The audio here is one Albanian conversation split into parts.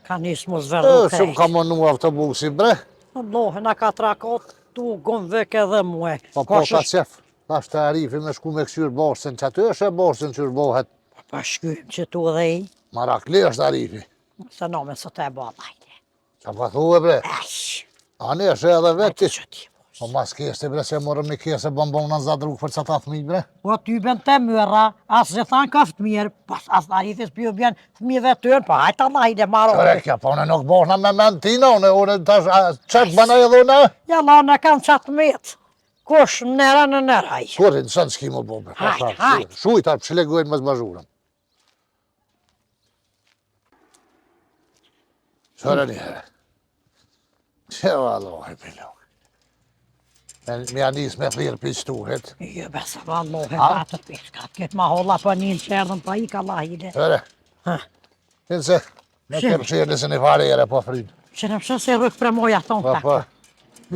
Ka njësë më zverdu krejt. Shumë ka mënu autobusi, bre. Allahe, na ka trakot, tu gom vek edhe muhe. Po ta qef. Ta shtë Arifi me shku me kësyrë borsën, që aty është e borsën që është bohet. Pa shkym që tu dhe i. Marakli është Arifi. Se no me së te ba majde. Qa pa thuhe, bre? Esh. Ani është edhe veti. Që ti. Po mas keste, bre, se morëm një kese bombona në zadruk për që ta fëmij, bre. Po ty ben te mëra, as që thanë ka fëtmirë, pas as Arifis pjo bjen fëmijëve tërë, pa hajta majde marrë. Qore kja, po në nuk bohna me mentina, unë tash qëtë bëna edhe une? Ja la në kanë qatë metë. Kush nëra në nëra i. Kurin, sënë s'ki më bo, bre. Hajt. Shujta, pëshlegojnë më zbazhurën. Qore një herë. Që vallohi, pilok. Mi anis me thirë pishtuhet. Jo, besa vallohi, pa të pishkat. Këtë ma holla për një në qerdën, pa i ka lahide. Qore. Kënë se, me kemë qërë se një fare ere po frinë. Që në pëshën se rrëk për moja tonë të. Po,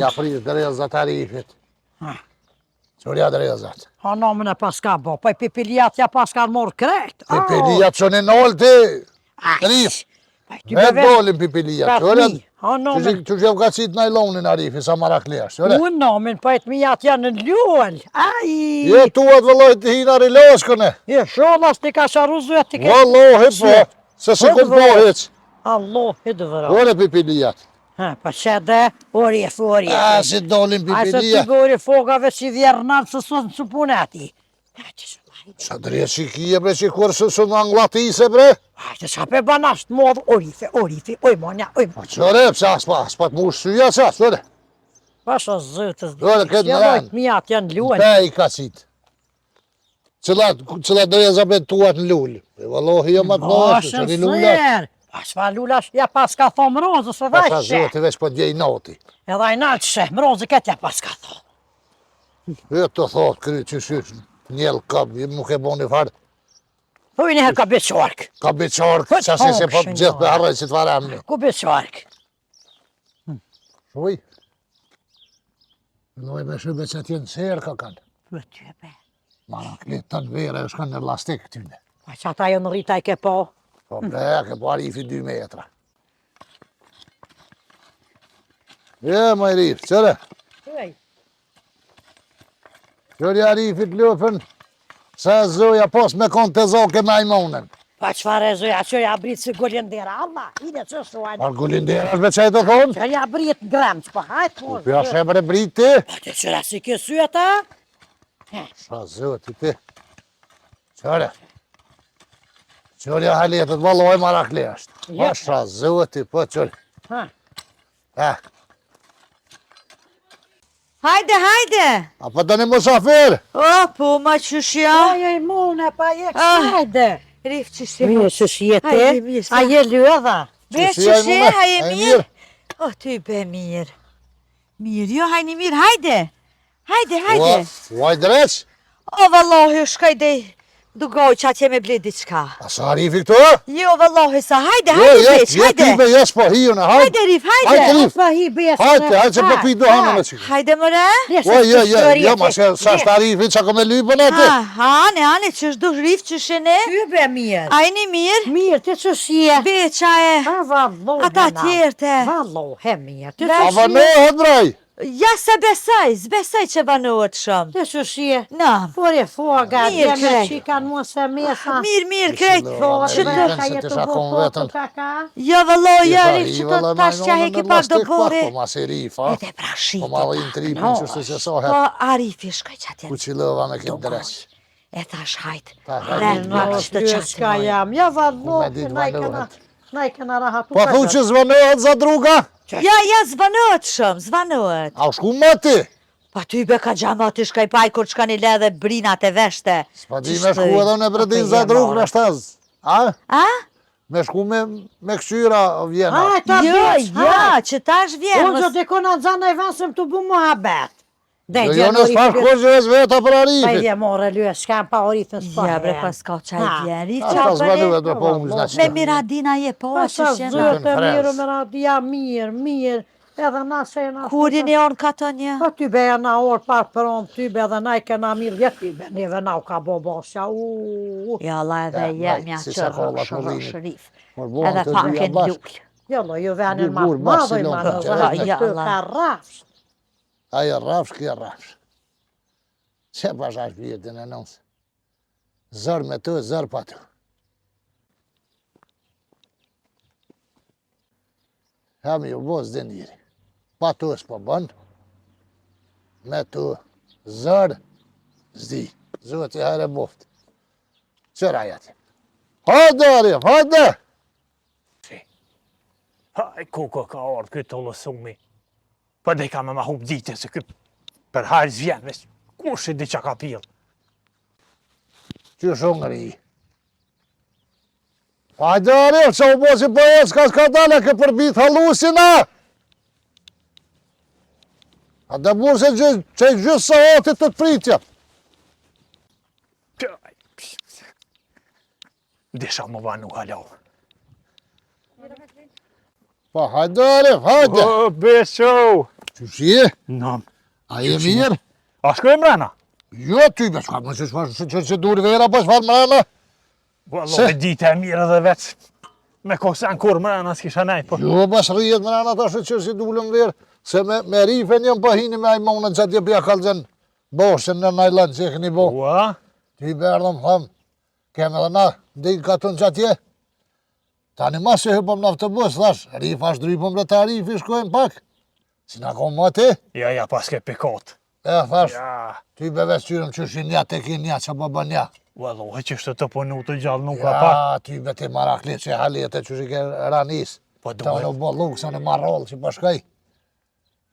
ja frinë drezat Arifit. Qërja drezat. Ha namën e paska bo, pa i pipilijat ja paska morë krejt. Pipilijat që në nolë ti, Arif. Me dolin pipilijat, qërja. Që që ka qitë najlonin Arifi, sa maraklesh, qërja. Unë namin, pa i të mijat janë në ljuën. Je tuat vëlloj të hina riloshkëne. Je sholas t'i ka sharu zuet t'i ke. Vëllohi po, se si kun po heq. Allohi dë vëra. Ore pipilijat. Pa që dhe, orjef. A, si dolin A se t'i pipilijat. bëri fogave që i vjernat së sot në supuneti. Qa drejt që kije bre që kur së në anglatise bre. Hajte qa pe banasht modë, orifi, oj monja, oj monja. Qore, pëse as pat mu shtyja qa, qore. Pasha zëtës Qore, këtë në rënë. Mijat janë ljuën. Be i ka qitë. Cilat dreza be tuat në lullë. E vallohi jo më të nështë, që një lullat. Ashfa lullash, ja pas ka thonë mrozës e Pasha dhe shë. zoti veç po djej noti. Edhe a i nalë shë, mrozë këtë ja pas ka thonë. E të thot kry që shysh njëllë ka, nuk e bo një farë. Po i njëherë ka beqark. Ka beqark, që asë se po gjithë për harroj që të varem një. Ku beqark? Shuj. Loj me shybe që t'jenë serë ka kanë. Po ty e be. Maraklit të në vere, është kanë në lastik t'yne. Pa që ata jo në rita i ke po. Po bre, ke po Arifi 2 metra. Ma i rif, qëre? Qëri Arifit lëpën, se zoja pos me konë të zoke me ajmonen. Pa qëfar e zoja, që ja britë si gullindera, Allah, ide që shuajnë. Par gullindera është me qaj të thonë? Që ja britë gremç, po hajtë po. Pja shebre briti. Pa të qëra si ke syeta? Qa zëti ti. Qëre. Qërja haletët valloj marakle është. Pa qa zëti, po qërë. Hajde, hajde! A pa të një musafir? O, po, ma qëshja? Aja i mune, pa je hajde. Rif qëshja? Mirë qëshje ti, a je lëdha. Be qëshja, haje mirë? O, ty be mirë. Mirë, jo, hajni mirë, hajde! Hajde, hajde! Uaj dreq? O, vallohi, shkaj dhe dugoj që atje me ble diçka. A sa Arifi këto? Jo, vallohi, sa hajde, hajde veç, hajde! Jeti me jes po hijën e hajde. Hajde, Rif, hajde! Hajde, Rif! Pa hi besë. Hajde që po pijtë do hanë me qikë. Hajde, mëre? Jo, ma që sa është Arifi që ko me lypën e ti? Hane, që është do Rif që shene? Ty be mirë. Ajni mirë? Mirë, ti qëshje. Be qa e? Vallohi. Ata tjerte. Vallohi, mirë. Ti Da, A qëshje. vanohet braj? Ja se besaj, zbesaj që vanohet shumë. Ti qëshje. Na, Por e foga, Mirë, dhe me krejt. qikan mu se mesa. mirë, krejt. Që të- Ka jetë të vokotu ka ka. Jo, vëlloj, jari, që të tash që heki pak do bore. Po ma se rifa. E te prashite. Po ma dhe në tripin që shtë që Po, sohet. Arifi, shkaj që atje. Ku që lëva me këtë dreq. E thash hajt. Ta hajt. Rrën No, në që të ty qatë s'ka mojë. jam. Ja Me vallohi, ditë na i vanohet. kena rahatu. Po thu që zvanohet za druga? Ja, zvanohet shumë, zvanohet. A u shku më ti? Pa ty be ka gjama të shkaj paj kur qka një ledhe brinat e veshte. S'pa di me shku edhe në bredin za drug në shtaz. A? A? Me shku me këshyra vjena. Hajt, ta Jo, bësh, ja, që tash vjen. Unë që të kona të zanë e vansëm të bu muhabet. Jo në s'pash kurgjës veta për Pa i Arifit. dhe more lyë, s'kam pa Arifin s'pa Ja bre, hen. pas ka qaj vjeri, Ata qa s'badu bëre? vetë po unë Me zna Miradina je po, Pa që sa shena. zëtë frez. mirë, me radia mirë, edhe na sena. Kurin e orën ka të një? Pa ty beja na orë pak për onë, ty be dhe na i kena mirë, vjetë ty be, neve na u ka bo bosja, Ja, la edhe Ja, jemja si që sa kollat në linit. shërif. Por buan Edhe të pak dyja e bashkë. lull. Jello, ju venin Gur, ma të madhoj, Barcelona, ma në që zërë, ja, në të Allah. ka rafsh. Aja rafsh, kja rafsh. Që pash ashtë vjetin e nësë? Zërë me të, zërë pa të. Ham ju bo zdi njëri. Pa të s'po bënë. Me të, zërë, zdi. Zëtë i hajre boftë. Qëra jati. Hajde, Arif, hajde! Haj, kuko ka ardhë këtë të lësumi. Pa dhe ka me ma hub ditën se këtë për hajrë zvjen, ves kush e di qa ka pillë. Që shungëri. Hajde, Arif, që u bo që po e s'ka s'ka dale ke përbit halusina! A dhe burë se që i gjysë sa atit të të pritja. Desha më vanu halau. Pa, hajde, Arif, hajde! O, beso! Që shie? Nam. A je mirë? A shkoj mrena? Jo, ty, be shka më që dur vera, pa shfar mrena. Wallo, e dite e mirë edhe veç. Me kosen kur mrena s'kisha nej, po. Jo, pas rrijet mrena ta që si dullëm verë, se me rifen jam pa hini me ajmonën që atje pja kalëzën boshën në najlën që e këni bo. Ua? Ty berdhëm, thëm, kem edhe na, dhejnë katun që atje. Tani ma se hypëm në autobus, thash, rif ashtë drypëm dhe ta rifi shkojmë pak. Si na kom ma ti? Ja, pas ke pikot. E, thash, Ja. ty be veshtyrëm që shi nja, te ki nja, që bëbë nja. Wallo, e që shtë të punu të gjallë nuk ka pa. Ja, ty be ti marakli që halete që shi ke ranis. Po Ta në duhet. bo lukë, sa në marrollë që pashkaj.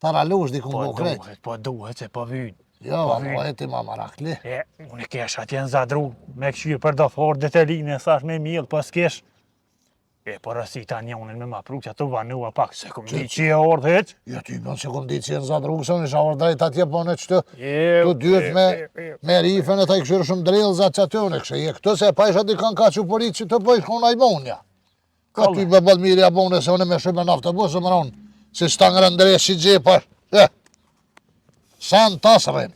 Para lush di ku Po bo krejt. duhet, po duhet, se po vynë. Jo, po alo, e ti ma marakli. E, unë e kesh atje në zadru, me këshirë për do forë deteline, thash me mjellë, pas kesh. E, por asi ta njonin me ma pru që ato vanua pak, se kom di që e ordhe heq. Jo, ty bën se kom ditë që jenë zatë rrugësën, isha ordrejt atje po në qëtë. E, Tu dyët me rifen e ta i këshirë shumë drillëzat që atyone, kështë e këtë se pa isha di kanë ka që përit që të po i shkon ajmonja. Ka ty be bëllë mirë jabone se unë me shumë në autobus, më ronë, si stangë rëndresë që gjepa. Sen tas rrim.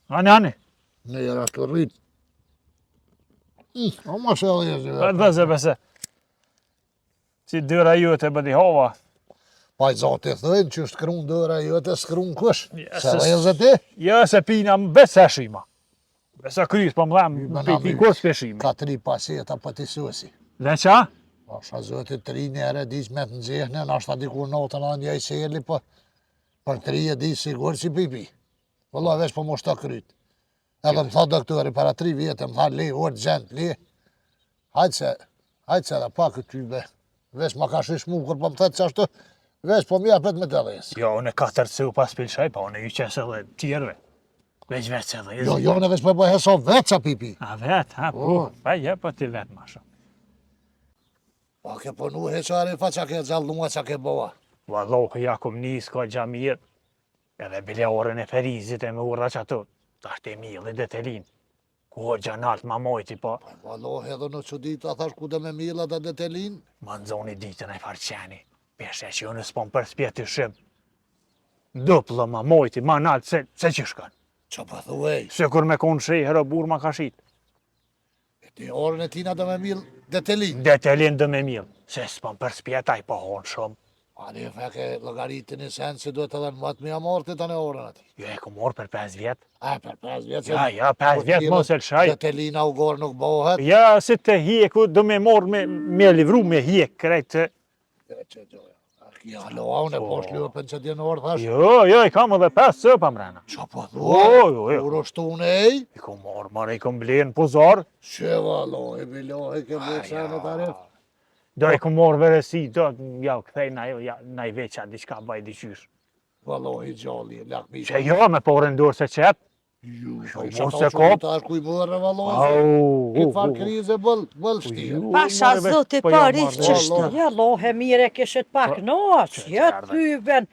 Ani. Në jera të rrit. O ma shë edhe jeshtë. Dhe bese. Si dëra ju të bëdi hova. Pa i zotë e thëjnë që shkruun dëra jo të shkruun kush. Ja, Se se- dhe ti? Jo se pina më bese shima. Bese krys për më dhem, Më piti na kur mirë. s'peshimi. Ka 3 pasjeta pa ti susi. Dhe qa? Po shka zëti 3 njëre diq me të nxehne, në ashta dikur notën anë një i seli, po për 3 e diq sigur që pipi. Vëllo veç po më shta kryt. Edhe më tha doktori, para 3 vjetë, më tha le, orë gjent, le. Hajtë se dhe pak këtë ty be. Veç ma ka shish mu, kur po më thëtë që ashtu, veç po mja pet me të dhesë. Jo, unë e 4 cu pas pilshaj, pa unë e ju qesë edhe tjerve. Veç veç edhe. Jo, në veç po e heso veça pipi. A vet, ha, po. Pa je, po ti vet ma shumë. Po ke punu heqari fa qa ke gjallua qa ke boa. Vallohi, ja kom nis ka gjamir. Edhe bile orën e ferizit e me urra që ato. Ta shte e mili dhe të lin. Ku gjanalt ma mojti, po. Valohi edhe në që ditë, a thash ku dhe me mila dhe të linë. Ma nëzoni ditën e farqeni. Peshe që unë s'pon për spjeti shim. Dëpllë ma mojti, ma naltë, se që shkan. Qa pa thuej, Se kur me konë shej, herë burë ma ka shit. e ti orën e tina dhe me milë dhe të linë. Dhe të lin dë me mil. Se s'pon për spjetaj, po honë shumë. Ani e feke logaritin i sen që duhet edhe në matë me amorti të në orën ati. Jo e ku morë për 5 vjet. A, për 5 vjetë. Ja, 5 vjet mos e lëshaj. Dhe të lina u gorë nuk bohet. Ja, si të hjeku, do me morë me livru me hjek, krejtë. Ja, loa, unë e posh lëpën që djenë orë, thash. Jo, i kam edhe 5 cëpa mrena. Qa po Jo. Kur është unë ej? I kom morë, marë, i kom blenë pozar. Që valohi, bilohi, ke buksa në tarif. Do i kom morë veresi, do, ja, këthej na i veqa, diçka baj diqysh. Valohi gjalli, lakmi. Që jo, me porën dorë se qëtë. Mos e kop. Ta është kuj bërë valo. Au. Këtë farë krize bëll shtirë. Pasha zote po pari jo, marrë. qështë. Ja, lohe mire kishit pak noq, ja tyben.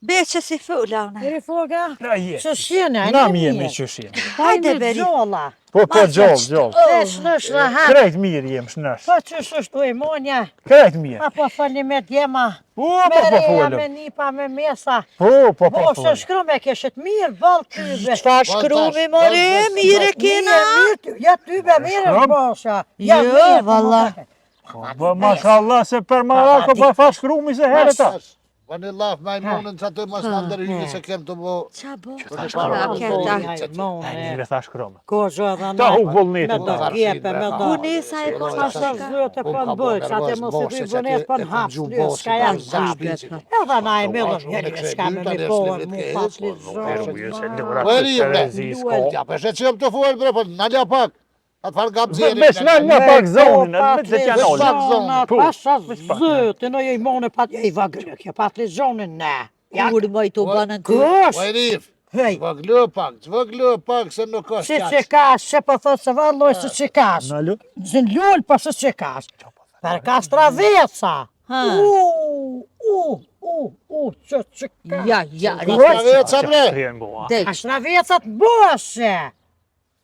Beqë si fula une. Eri foga, Na je. që shjene, Na mi jemi që shjemi. Hajde beri. Gjolla, Po gjall. Esh nësh rahat. Krejt mirë jem shnash. Po që shështu e monja, Krejt mirë. apo falimet jema, Po me reja, me folëm. nipa, me mesa. Po Bo, se folëm. shkru me kishit mirë, bal tybe. Qfa shkrumi more, mire kena. Ja tybe mirë Shkrum? bosha. Jo, valla. Po mashallah se për Maroko pa fa shkrumi se herë ta. Vani laf majmunën që aty mos në ndërhyjë se kem të bo. Qa bo? Për Qa keta? Një tha shkrome. Ko zho dhe Ta hu vullnetin. me do gjepe, me do. Unesa e ko Pasha pashka. zëtë për në bëjt, atë mos i dy bënes për në hapë, lës, ka janë zapë. Edhe na e me dhe njëri e shka me mi pohër, mu pasli zërë. Ja, për shetë që jam të fuel bre, për në lja pak. Atë farë gabë zjerin. Besh në pak zonin, me të tja Besh pak nolë. zonin. Pasha zëtë, në i mone pat, i vagrë, kjo patli zonin, ne. Ja, Kur moj të banën të. kush? Vajrif, Hej, zvëglë pak, se nuk si është që qaqë. kash, që po thot se valloj si që kash. Në lu? Zën lull, po si që kash. Per kastra veca. Që kash. Ja, Ka veca bre. Krien boa. Dek. Kastra vecat boshe.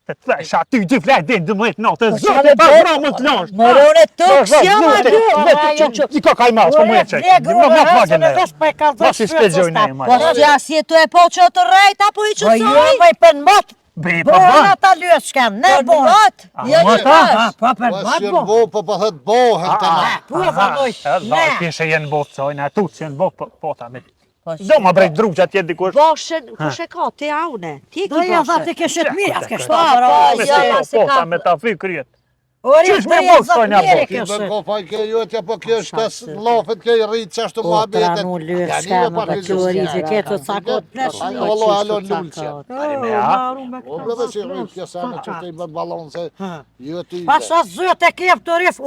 Të thaj sha ty flet din 12 natë, Po, zote qale pa do- vramë të lash. Morone toks jam aty. Ti ka kaj mas, po mu e qenë. Më më flagën e. Vesh pa e ka Mos i shplegjoj ne, ma. Po t'ja si e tu e po që të rejt apo i që Po jo, soj? me për mot. Bi, po Bona ban. ta lyshkem, ne Po bon. mot, jo mot, që a? tash. Po për Po mot si bon. bo, po thët bohen të na. Po valloj, Da, ne. kishe jenë botë sojnë, a tu që jenë botë, po ta me. Po Do ma brej dru që atje dikush. Boshen, kush e ka, ti aune. Ti e ki Do ja tha boshen. ti kishit mirë, as kishit Po, para. po, Me jo, se ja, se po ka- ta me ta fry kryet. Ori, Qysh me do ja boks tha thonë mirë apo? Ti bën kishit. kofa ke jotja, po kjo është tas lafet ke i rritë qashtu Po, mua betet. pranu lyshkem, dhe kjo rizë ketë të sakot plesh. Ajë, valo, alo, lulqja. O, bre dhe si rritë kjo sa me që të i bën balon se jo ti. Pasha zëtë e kjep të rif,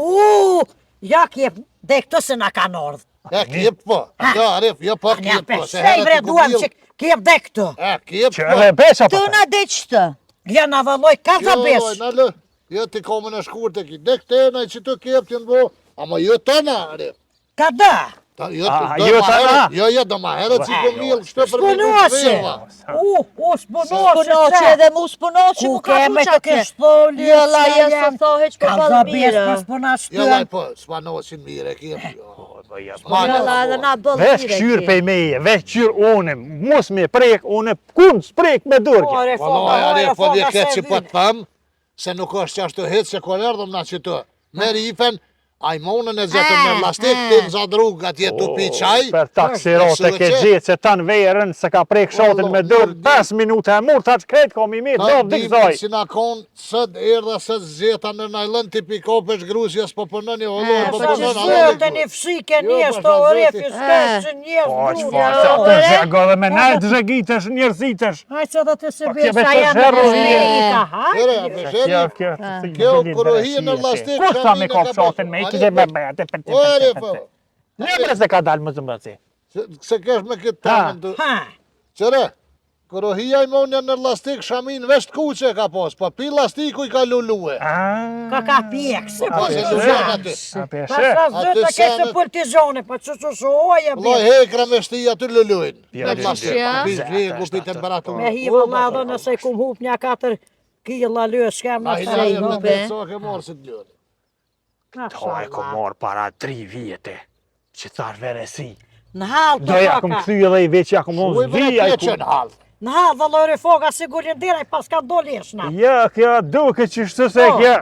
ja kjep, dhe këtë se na ka nordh. E kjep po, jo Arif, jo po Nja kjep po. se pesej bre herët i duam kubil. që kjep dhe këtë. E kjep Që po. edhe besha Tu po. na de qëtë. Ja na valloj ka të besh. Në lë, jo ti komën e shkurë të ki. Dek të ena që të kjep të në bo, ama jo të na, Arif. Ka da. Jo jo të na? Jo, do ma herët si po milë, shtë për Spunoshe. Spunoshe Spunoqe se. edhe mu spunoqe mu Ku ka keme të puqake. kesh tholi. Jo la jes të thoheq për Ka balë da besh mire. pas puna Jo, laj shpyën. po, s'panosin mire, kjep jo. Jo la edhe na bëllë Vesh mire. këshyr ki. pe meje, vesh këshyr une, mos me prek, une kun s'prek me dërgje. Valoj, Arif, po dhe këtë që po të thëmë, se nuk është që ashtu hitë se kur erdhëm na që të. Me rifen, ajmonën e zetën në lastik, ti në zadrug atje tu pi qaj. Per taksirote ke gjithë se tanë verën se ka prek shatin me dërë 5 minuta e murë, ta që krejt kom i mirë, Na do të dimë gëzoj. si na konë, sët erdha sët zeta në najlën ti pikopesh grusjes po përnën një holoj, po Sa që përnën zëtë një fshike njës të oref i s'kesh që njës Po, që du. fa, se atë zhego dhe me najtë zhegitesh, njërzitesh. Hajtë që dhe të se Po, bërë kje sa me janë të në zherru Amerika, Ere, hajtë. me Kjo, shërri, kjo, kjo kurohi në lastik, Kush ta me shamine kopë ka shatin me i bërë. kje me bete, O, Arif, Lebre se ka dalë më zëmbë si. se kesh me këtë tamën të... Ha, Qëre, kurohia i monja në lastik, shamin vesht kuqe ka pos, po pi lastiku i ka lullue. ka pjekë, se Po, po se të luzon zënë. aty. A peshe? Pasha zëtë Aty të keshë senet- politizone, po që shohoje Loj bërë. hekra me shti aty lullujnë. Ja, Në lastik, ja. pi zhvegu, pi temperaturë. Me hiva la dhe nëse kum hup një 4 kila lë shkem A në i të lajë me hube. të ke morë si të lënë. To e ko morë para 3 vjetë, që tharë vere si. Në halë Do të ja kom toka. këthy edhe i veç ja kom Uj, unë bre, vija i ke që në halë. Në halë dhe lori foga si gullin dira i pas ka do leshna. Ja, kjo duke që shtë se Po. kjo.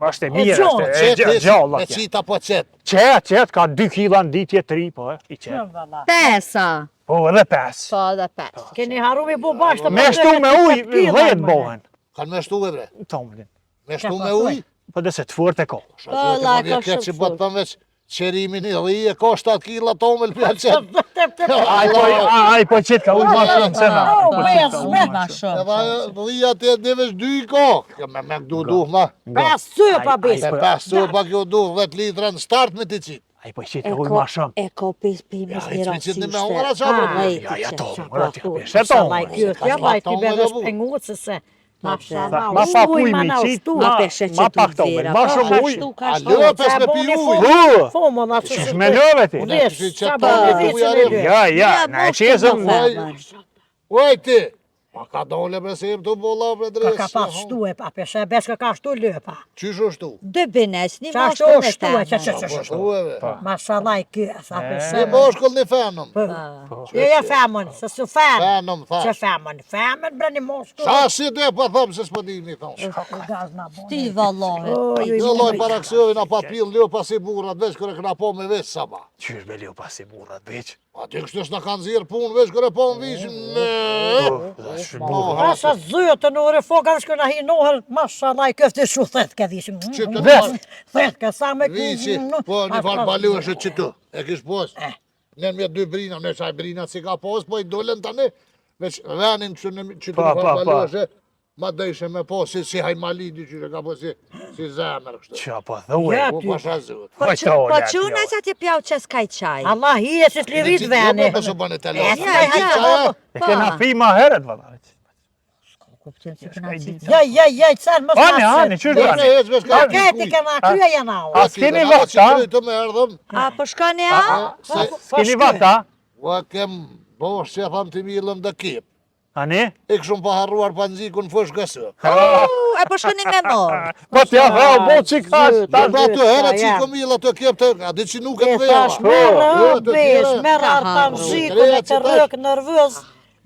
Ashtë e mirë, gjonë, është e gjallë Me kjo. qita po qetë. Qetë, ka 2 kila në ditje 3, po, i qetë. Pesa. Po, edhe 5. Po dhe pes. Keni haru mi bu bashkë të Me shtu me uj, 10 bohen. Kanë me shtu e bre. Tomlin. Me shtu me uj. Po dhe se të furt e ko. Po, la, ka Këtë që shumë bëtë përveç qerimin i rije, ka 7 kila tomel për qetë. Ai po qetë ka uj ma shumë se na. Po, Po, bez, qetë ka ujë me. ma shumë. Edhe rija të devesh 2 ko. Me këdu duh ma. Pes sy pa Ai, bis. Me 5 su pa kjo duh 10 litra në start me të qitë. Ai po shit ujë ma shumë. E ka 5 Ja, rasishte. me ora çfarë? Ja, to, Sa ora ti po, kapje. Se to. sa laj kyt, ja laj ti be vesh pengucë se. Ma pa ujë mi qit, ma pak to, ma shumë ujë. A lëpes me pi ujë? Po, Fomo na që shmenove ti. Ja, na e qesëm. Oj ti! Pa ka dole bre se jem të bolla bre dresi. Ka pas shtu e pa peshe, beshka ka shtu lëpa. Qysh është tu? Dë bënes, një Qa shtu moshkull shtu e, që Po shtu. shtu e ve. Mashallah kyt, sa Një peshe. moshkull një fenëm. Ja femën, se su femën. Fenëm, Që thash. femën bre një moshtu. Sa si dhe pa thëmë se s'po di një thonë. Ti vallohet. Jo loj para kësëvi na pa pil ljo pas i burrat veç kërë këna po me veç sa ba. Qysh me leo pas i burrat veç. A ty kështu s'na kanë zirë punë veç kërë po më vishin. Asa zëtë në ore foka është këna hi nohër, mashallah, këftë shu thet ka dhishim. Thet ka sa me Vici, po një farë balu është që tu. E kish pos. Në me dy brina, në qaj brina si ka pos, po i dollen tani. Veç venin që tu një farë balu është. Ma dëshe me po si hajmalidi që ka po si zemër kështu. Qa po thuaj. Ja, Po pasha zot. Po quna që ti pjau që s'kaj qaj. Allah hi e si t'lirit veni. Po se bane të lësë. Ja. E kena pi ma heret, valla. Ja, qësar mos Ani, qysh bane? Okej, ti kena krya janë au. A s'keni vakt, a? Të më erdhëm. A po shkoni a? S'keni vakta? Ua kem bosh që tham të milëm dhe kip. Ani? E këshum pa harruar panzikun fësh gësë. E po shkoni me morë. Po t'ja theu, bo që kash. Ta pra të herë që i komila të kjep të, a di që nuk e të Tash merë besh, merë artan zhikun e të rëk nërvëz.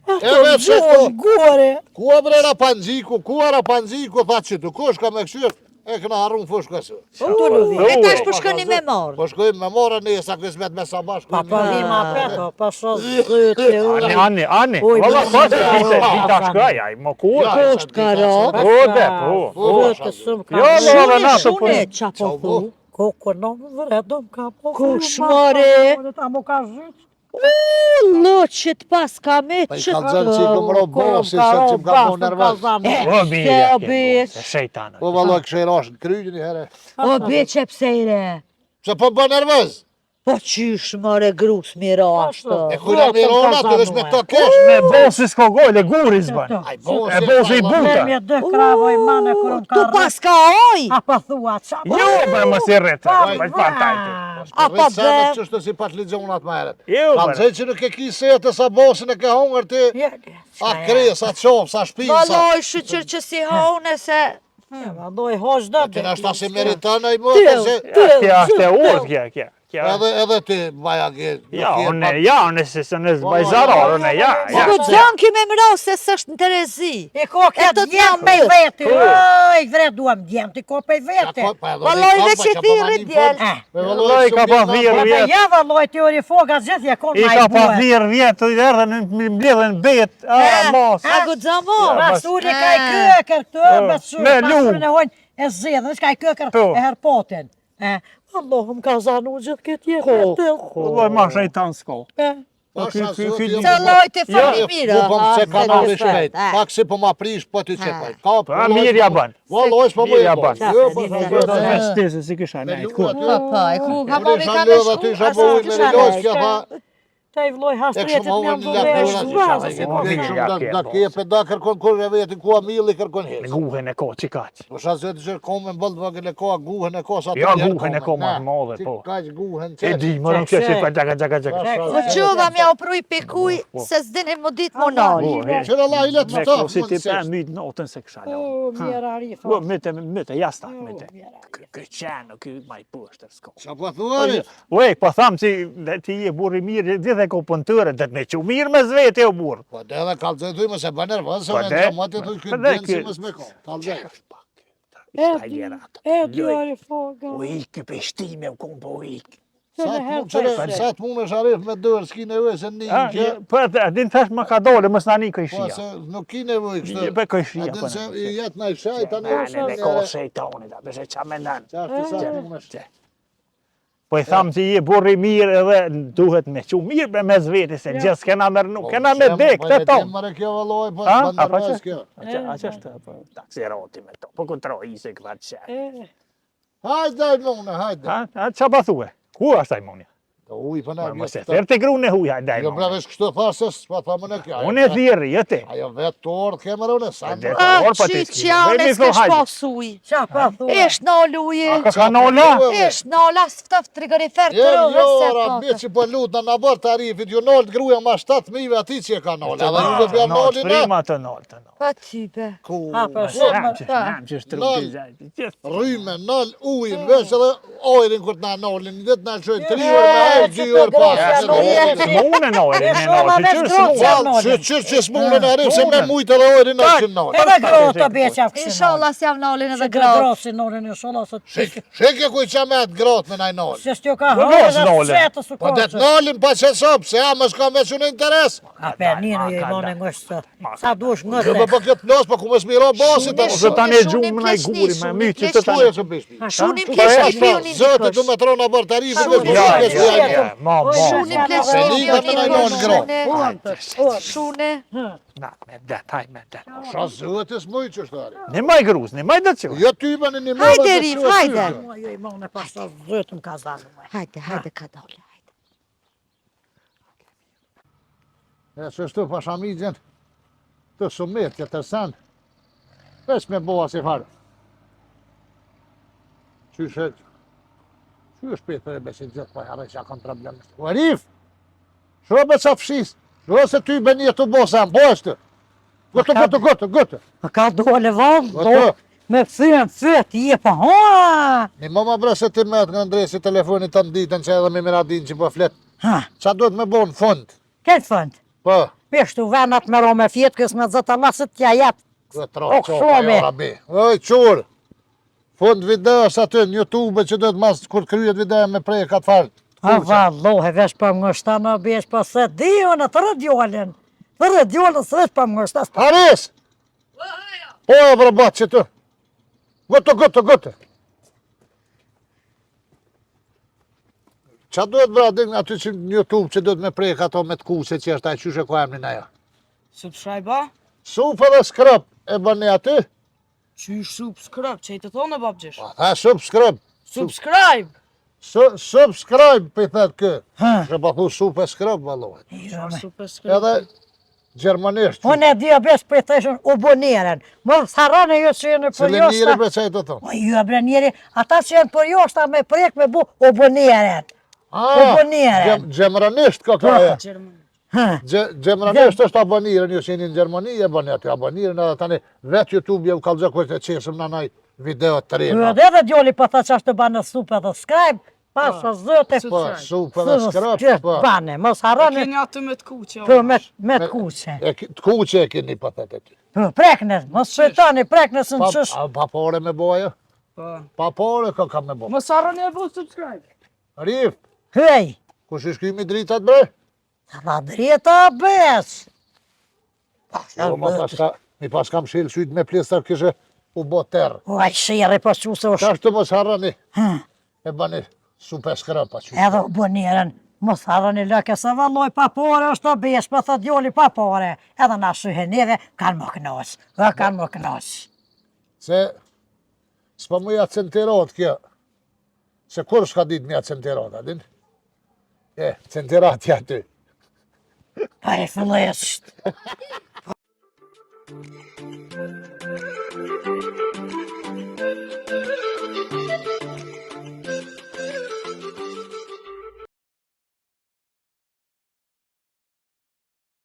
E vetë që Gjonë, gore. ku e brera panziku, ku era panziku, tha që të kush ka me këshyr, e këna harrun fësh gësë. E tash po shkoni me morë. Po shkojmë me mora në sa kësmet me sa bashkë. Pa pa vima peto, pa sa zëtë. Ani. Valla, po që vita shkaj, aj, më ku? Kusht karot. Po, be, po. Zëtë sëmë ka. Jo, valla, na të po. Shune, qa po thu? Koko në vredom ka po. Kush, more? Ta mu ka zhyt. Lëqit pas ka me Pa i qëtë. kalëzën që i kom ro bosi, se që më ka po nervës. O, mirë, besh. shejtana. Po valloj kështë i rashë në kryjë një herë. O beqe psejre. Se po bë nervës. Po qysh more grus mira ashtë. E kujna mirona të vesh me këto kesh. Me bosi s'ko gojle, guri s'ban. Aj E bosi i buta. Me dë kravoj mane kërën ka Tu pas ka oj. A pa thua qa po. Jo, bre, më si rrete. Pa partajti. A pa Rrit semet be. që shtë si pat ligjonat ma heret. Jo, Kam bre. zej që nuk e ki sete sa bosin e ke hongër ti. A kres, a qovë, sa shpinë, sa... Valoj shqyqyr që si hone se... Doj hosh do Kena shta si meritana i më të se... Kja është e urtë, kja. Edhe ti, baja ge... Ja, unë se së në zbajzaror, unë ja. Po gjon ki me mro se s'është në Terezi. I ko këtë djem me veti. I vret duam djem, ti ko pe veti. Valoj veç i thirë djel. Loj ka pa thirë Edhe vjetë. ja valloj teori foka gjithje kon I ma ka i pa buet. thirë vjetë, i erdhe në mbledhen bet. A, mos. A gudzon mo? Rasuli ka i këkër këtë, me të Me shurë, lu. pasurën e hojnë e zedhën, është ka i këkër Po. e herpotin. Allahum ka zanu gjithë këtë jetë. Loj ma shëjtan s'ko. Se loj të fali mirë. Po më se kanali shpejt. Pak si po ma prish, po ty qepaj. Pa, mirë ja ban. Valloj s'po më Mirë ja e ban. ban. Jo, po Do me shtesë si kisha nejtë ku. Pa, e ku ka Po mami ka me shku. Ty shabu i me rilojsh kja tha... Ta i vloj E hastretit kështu me më më vëllë dhe lakura shvazë. da kepe da kërkon kur e vetin ku a milli kërkon Në hes. guhen e ko që kaq. Po sa zëtë që kom me mbëllë vëgën e ko, guhen e ko sa Jo, guhen e ko ma të madhe, po. Kaq guhen E që. di, më në kjo që pa gjaka. Po qova mja u pruj pikuj se s'dini më ditë më nalë. Qëra la i letë Me të ko si ti pa mytë natën se kësha lo. O, mjera rifa. Po, myte, jastak myte. Kë qenë, kë maj pështër s'ko. Qa po thuari? Oj, po thamë që ti je burri mirë, dhe ko pëntëre, dhe me që mirë me zvete o burë. Po dhe edhe kalëzoj thuj më se bë nervën, se Po me dhe? në gjamati thuj këtë djenë si më s'me ko. Kalëzoj. Djari foka. O ikë për shtime, u kom po ikë. Sa të mund është arif me dërë, s'ki nevoj se një që... Po, din thash më ka dole, mës nani këj Po shia. se nuk ki nevoj kështë. Për këj shia, A po din se i jetë në i shaj, tani në me ko shejtoni, da, përse qa me nanë. Qashtu sa të mund është. Po i thamë që je burri mirë edhe duhet me që mirë me zvete, se gjithë s'kena mërnu, kena me dek të Po tonë. mërë kjo vëlloj, po A? të A pa nervës që? kjo. A që është, po, taksiroti me to, po këntro i se këva të qenë. Hajde daj mune, hajde. A që pa thue? Ku është ai monja? Uj, për ne. Mos e therë të grunë e huj, hajde ai Jo, bre, monja. vesh kështu thasës, pa tha më në kjo. Unë e thirë, jëte. Ajo vetë të orë kemër unë, sa më. Qiciane s'kesh pas uj. Qa pa thua? Esh nalë uje. Ka nola? Esh nalë, as ftoft frigorifer të Jo, rrë, rabit që po lutë në nabar tarifit, ju nolë të gruja ma 7.000 ati që e ka nolë. Edhe ju dhe bja nolë në. Prima të nolë. Pa type. Ku? Ha, për shumë. Rryme, nolë, ujin, veç edhe ojrin kër t'na nolin, dhe t'na qojnë 3 orë me ajë, 2 orë pas. S'mune nolë, në nolë, Qërë që s'mune në rrim, se me mujtë edhe ojrin në që nolë. Edhe grotë të beqa kësi. Inshallah s'jam nalin edhe Gratë. gratë. Grotë si nolin e shola së të Shekje ku i qa me atë gratë me naj nolë. Se s'tjo ka Po, hërë mos dhe nole. setë së Po det koqë. nolin pa që sopë, se ama s'ka me që në interes. A per njënë je i mone ngështë. Sa dush Jo, ngështë. po këtë plos, po ku me s'miro basit. Ose ta ne gjumë në i guri, me myqë që të Shtuje që bishmi. Shunin pleçni piunin Zotë të me trona bërë tarifit, dhe Ja, s'mune ja, ma, Shunin ma. pleçni liga me naj nolë piunin. Shune. Na, me det, haj, me det. Qa zëtë s'muj që shtari. Në maj gruz, në maj dhe që. Jo ty bëni një mëllë. Hajde Rif, hajde. Mua jo i mone pas të zëtëm ka zanë. Hajde, hajde ka dole, hajde. E që shtu pashamigjen, të sumet që të sen, veç me boha si farë. Qyshe, që është petë për e besin gjithë, po herë që kanë problem. O Rif, shrobe qa fshis, se ty be një të bosa, bo është. Gëtë. A ka dole vonë, Gëtë. me fyën fyët, je pa hoa. Një më bre se ti metë nga ndresi telefonit të nditën që edhe me miradin që po fletë. Ha, Qa duhet me bo në fund? këtë fënd. Po, Peshtu venat me ro me fjetë, kësë me zëtë allasit tja jetë. këtë O, rohë qopa shumë. jo rabi. Oj, qurë. Fund videos aty në YouTube që duhet mas kur kryet video me prej ka të farë. A vallohe, vesh për më ngështa në besh, për se di unë të rëdjollin. Të rëdjollin së vesh për më ngështa. Haris! Po, bërë batë që të. Gëtë. Qa duhet bra din aty që në YouTube që duhet me prej ka to me të kuse që është a qyshe ku emrin ajo? Subscribe, Supë dhe skrëp e bëni aty? qysh subscribe, që i të thonë babgjesh. Ha, subscribe. Subscribe! Subscribe për i thëtë kë. Ha. Që pa thu supë e skrëp, valohet. Subscribe. Edhe gjermanisht. Unë e dhja besh për të ishën uboniren. Më sarane jo që jenë për Cile njëri joshta. bre që i të thonë? O jo bre njeri, ata që jenë për joshta me prek me bu uboniren. Uboniren. Gjemranisht ka ka e. Gjerman. Ha. Gjemranisht është aboniren, ju që jeni në Gjermani, e bëni aty aboniren, edhe tani vetë YouTube ju kalëgjë kështë e qesëm në naj video të Jo rejnë. edhe dhe djoli për të që është të banë supë dhe skrajbë, pasë zëte Po, supë dhe skrap, po. Bane, mos harani Keni aty me të kuqe. për me të kuqe. Të kuqe e keni për të të ty. Për preknes, mos shëtani preknes në qësh. Pa pore me boja? Po. Pa pore ka me bo. Mos harroni e bu subscribe. Rif, Hej, kush i shkymi dritat bre? la drita bes. Jo, mi pas kam shilë sytë me plistar kështë u bo terë. Uaj, shire për që se është. Ka shtë mos harani, Ha, e bëni supë e skrapa që. edhe uboniren, mos harani lëke se valloj pa pore është të besh, për thë djoli pa pore. Edhe na shyhe neve, kanë më kënosh. Kanë më kënosh. Se s'pa mu ja centerot kjo. Se kur s'ka dit mja centerot, adin? Centerat ja ty. Pa e fëllesht.